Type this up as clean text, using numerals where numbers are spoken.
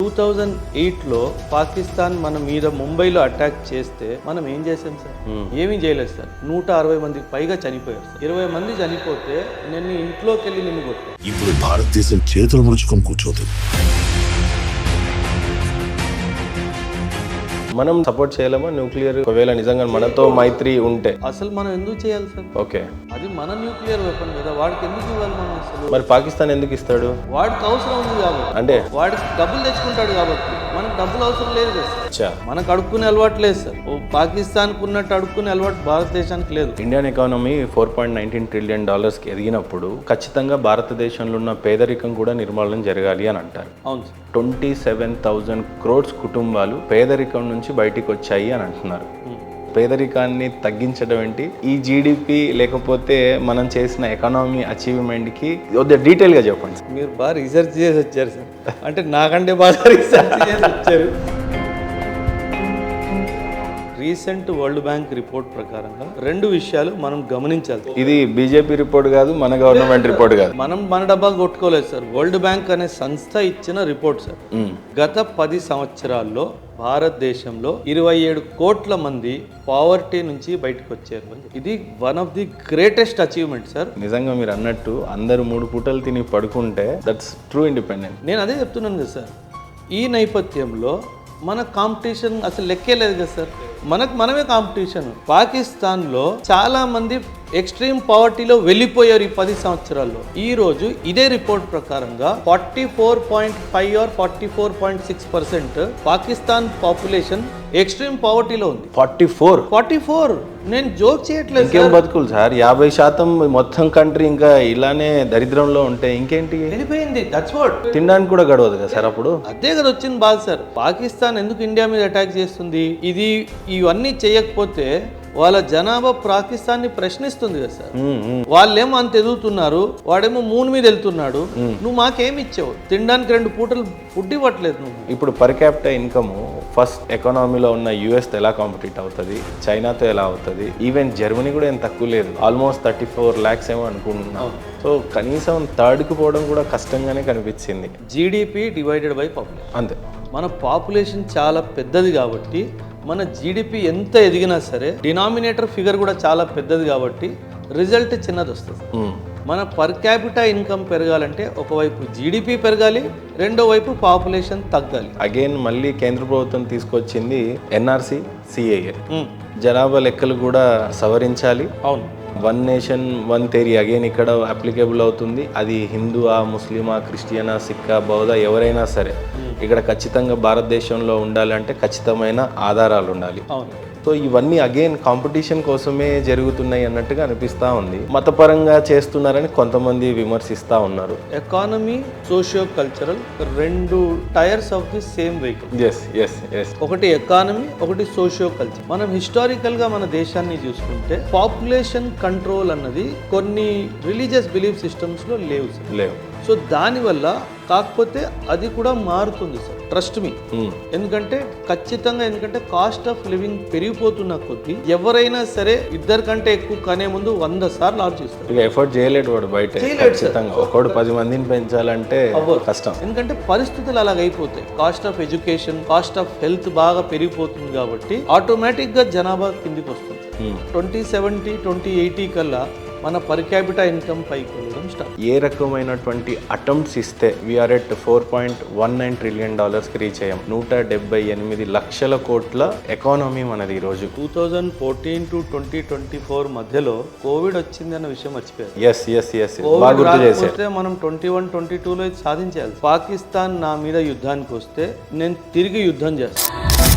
2008లో పాకిస్తాన్ మన మీద ముంబైలో అటాక్ చేస్తే మనం ఏం చేసాం సార్? ఏమీ చేయలేదు సార్. 160 మందికి పైగా చనిపోయారు సార్. 20 మంది చనిపోతే నేను ఇంట్లోకి వెళ్ళి నిన్ను కొట్టాను. ఇప్పుడు భారతదేశం చేతులు ముడుచుకొని కూర్చోదు. మనం సపోర్ట్ చేయలేమా న్యూక్లియర్? ఒకవేళ నిజంగా మనతో మైత్రి ఉంటే అసలు మనం ఎందుకు చేయాలి సార్? ఓకే, అది మన న్యూక్లియర్ వెపన్ కదా, వాడికి ఎందుకు ఇవ్వాలి మనం? అసలు మరి పాకిస్తాన్ ఎందుకు ఇస్తాడు? వాడికి అవసరం ఉంది కాబట్టి, అంటే వాడికి డబ్బులు తెచ్చుకుంటాడు కాబట్టి. మనకు డబ్బులు అవసరం లేదు కదా సార్. అచ్చా, మనకు అడుక్కునే అలవాటు లేదు సార్. పాకిస్తాన్కు ఉన్నట్టు అడుక్కునే అలవాటు భారతదేశానికి లేదు. ఇండియన్ ఎకానమీ $4.19 ట్రిలియన్ ఎదిగినప్పుడు ఖచ్చితంగా భారతదేశంలో ఉన్న పేదరికం కూడా నిర్మూలన జరగాలి అని అంటారు. అవును సార్. 27,000 crores కుటుంబాలు పేదరికం నుంచి బయటికి వచ్చాయి అని అంటున్నారు. పేదరికాన్ని తగ్గించడం ఏంటి? ఈ జీడిపి లేకపోతే మనం చేసిన ఎకానమీ అచీవ్మెంట్కి డీటెయిల్గా చెప్పండి. మీరు బాగా రీసెర్చ్ చేసి వచ్చారు సార్. అంటే నాకంటే బాగా రీసెర్చ్ చేసి వచ్చారు. రీసెంట్ వరల్డ్ బ్యాంక్ రిపోర్ట్ ప్రకారంగా 2 విషయాలు మనం గమనించాలి. ఇది బీజేపీ రిపోర్ట్ కాదు, మన గవర్నమెంట్ రిపోర్ట్ కాదు. మనం మన డబ్బా కొట్టుకోలేదు సార్. వరల్డ్ బ్యాంక్ అనే సంస్థ ఇచ్చిన రిపోర్ట్ సార్. గత 10 సంవత్సరాల్లో భారతదేశంలో 27 కోట్ల మంది పావర్టీ నుంచి బయటకు వచ్చారు. ఇది one of the greatest achievement sir. నిజంగా మీరు అన్నట్టు అందరూ 3 పూటలు తిని పడుకుంటే దట్స్ ట్రూ ఇండిపెండెంట్. నేను అదే చెప్తున్నాను కదా సార్. ఈ నేపథ్యంలో మన కాంపిటీషన్ అసలు లెక్కే లేదు కదా సార్. మనమే కాంపిటీషన్. పాకిస్తాన్లో చాలా మంది ఎక్స్ట్రీమ్ పావర్టీలో వెళ్ళిపోయారు ఈ 10 సంవత్సరాల్లో. ఈ రోజు ఇదే రిపోర్ట్ ప్రకారంగా 44.5 or 44.6% పాకిస్తాన్ పాపులేషన్ ఎక్స్ట్రీమ్ పావర్టీలో ఉంది. 44. నేను జోక్ చేయట్లేదు. ఇంకేం బతుకులు సార్? 50% మొత్తం కంట్రీ ఇంకా ఇలానే దరిద్రంలో ఉంటే ఇంకేంటి? వెళ్ళిపోయింది. That's what. తినడానికి కూడా గడవదు కదా సార్ అప్పుడు. అదే కదా వచ్చింది బాధ సార్. పాకిస్తాన్ ఎందుకు ఇండియా మీద అటాక్ చేస్తుంది? ఇవన్నీ చేయకపోతే వాళ్ళ జనాభా పాకిస్తాన్ ని ప్రశ్నిస్తుంది కదా సార్. వాళ్ళేమో అంత ఎదుగుతున్నారు, వాడేమో మూన్ మీద వెళ్తున్నాడు. నువ్వు మాకేమి ఇచ్చావు? తినడానికి 2 పూటలు ఫుడ్ ఇవ్వట్లేదు నువ్వు. ఇప్పుడు పర్ క్యాపిటల్ ఇన్కమ్ ఫస్ట్ ఎకానమీలో ఉన్న యుఎస్ తో ఎలా కాంపిటీట్ అవుతుంది, చైనాతో ఎలా అవుతుంది, ఈవెన్ జర్మనీ కూడా ఏం తక్కువ లేదు. ఆల్మోస్ట్ 34 lakhs ఏమో అనుకుంటున్నాం. సో కనీసం థర్డ్కి పోవడం కూడా కష్టంగానే కనిపించింది. GDP divided by population. అంతే. మన పాపులేషన్ చాలా పెద్దది కాబట్టి మన జీడిపి ఎంత ఎదిగినా సరే డినామినేటర్ ఫిగర్ కూడా చాలా పెద్దది కాబట్టి రిజల్ట్ చిన్నది వస్తుంది. మన పర్ క్యాపిటల్ ఇన్కమ్ పెరగాలంటే ఒకవైపు జీడిపి పెరగాలి, రెండో వైపు పాపులేషన్ తగ్గాలి. అగైన్ మళ్ళీ కేంద్ర ప్రభుత్వం తీసుకొచ్చింది ఎన్ఆర్సి, సిఏఏ. జనాభా లెక్కలు కూడా సవరించాలి. అవును. 1 నేషన్ 1 థియరీ అగైన్ ఇక్కడ అప్లికేబుల్ అవుతుంది. అది హిందువా, ముస్లిమా, క్రిస్టియనా, సిక్కా, బౌద్ధ ఎవరైనా సరే ఇక్కడ ఖచ్చితంగా భారతదేశంలో ఉండాలంటే ఖచ్చితమైన ఆధారాలు ఉండాలి. అవును. సో ఇవన్నీ అగైన్ కాంపిటీషన్ కోసమే జరుగుతున్నాయి అన్నట్టుగా అనిపిస్తూ ఉంది. మతపరంగా చేస్తున్నారని కొంతమంది విమర్శిస్తూ ఉన్నారు. Economy, socio cultural 2 tyres of the same vehicle. ఒకటి ఎకానమీ, ఒకటి సోషియో కల్చర్. మనం హిస్టారికల్ గా మన దేశాన్ని చూసుకుంటే పాపులేషన్ కంట్రోల్ అన్నది కొన్ని రిలీజియస్ బిలీఫ్ సిస్టమ్స్ లో లేవు. సో దానివల్ల కాకపోతే అది కూడా మారుతుంది సార్. Trust me. ఎందుకంటే కాస్ట్ ఆఫ్ లివింగ్ పెరిగిపోతున్న కొద్దీ ఎవరైనా సరే 2 కంటే ఎక్కువ కనే ముందు 100 సార్లు ఆలోచిస్తారు. ఇక ఎఫర్ట్ చేయలేడు వాడు బయట. ఒకడు 10 మందిని పెంచాలంటే కష్టం. ఎందుకంటే పరిస్థితులు అలాగైపోతాయి. Cost of education, cost of health బాగా పెరిగిపోతుంది కాబట్టి ఆటోమేటిక్ గా జనాభా కిందికి వస్తుంది. 2070, 2080 కల్లా మన పర్ క్యాపిటల్ ఇన్కమ్ పైకి వెళ్ళడం స్టార్ట్. ఏ రకమైనటువంటి అటెంప్ట్స్ ఇస్తే వీఆర్ ఎట్ $4.19 ట్రిలియన్ రీచ్ అయ్యాం. 178 లక్షల కోట్ల ఎకానమీ మనది ఈ రోజు. 2014 to 2024 మధ్యలో కోవిడ్ వచ్చింది అన్న విషయం మర్చిపోయారు. మనం 21-22లో సాధించాలి. పాకిస్తాన్ నా మీద యుద్ధానికి వస్తే నేను తిరిగి యుద్ధం చేస్తాను.